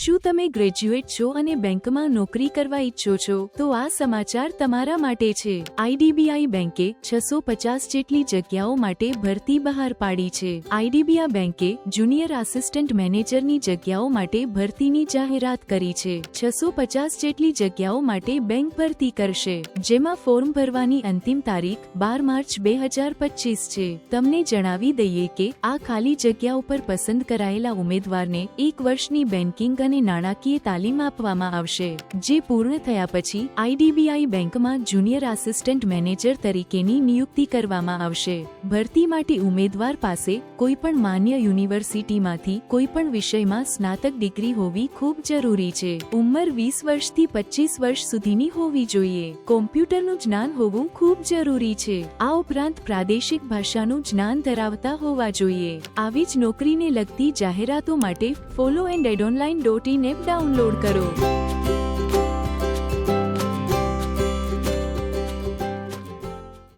શું તમે ગ્રેજ્યુએટ છો અને બેંકમાં નોકરી કરવા ઈચ્છો છો? તો આ સમાચાર તમારા માટે છે. આઈડીબીઆઈ બેંકે 650 જેટલી જગ્યાઓ માટે ભરતી બહાર પાડી છે. આઈડીબીઆઈ બેંકે જુનિયર આસિસ્ટન્ટ મેનેજરની જગ્યાઓ માટે ભરતીની જાહેરાત કરી છે. 650 જેટલી જગ્યાઓ માટે બેંક ભરતી કરશે, જેમાં ફોર્મ ભરવાની અંતિમ તારીખ 12 માર્ચ 2025 છે. તમને જણાવી દઈએ કે આ ખાલી જગ્યાઓ પર પસંદ કરાયેલા ઉમેદવારને 1 વર્ષની બેન્કિંગ અને નાણાકીય તાલીમ આપવામાં આવશે, જે પૂર્ણ થયા પછી આઈડીબીઆઈ બેંકમાં જુનિયર આસિસ્ટન્ટ મેનેજર તરીકેની નિયુક્તિ કરવામાં આવશે. ભરતી માટે ઉમેદવાર પાસે કોઈપણ માન્ય યુનિવર્સિટીમાંથી કોઈપણ વિષયમાં સ્નાતક ડિગ્રી હોવી ખૂબ જરૂરી છે. ઉંમર 20 વર્ષથી 25 વર્ષ સુધીની હોવી જોઈએ. કોમ્પ્યુટરનું જ્ઞાન હોવું ખૂબ જરૂરી છે. આ ઉપરાંત પ્રાદેશિક ભાષાનું જ્ઞાન ધરાવતા હોવા જોઈએ. આવી જ નોકરીને લગતી જાહેરાતો માટે follow and aidonline.in app download કરો.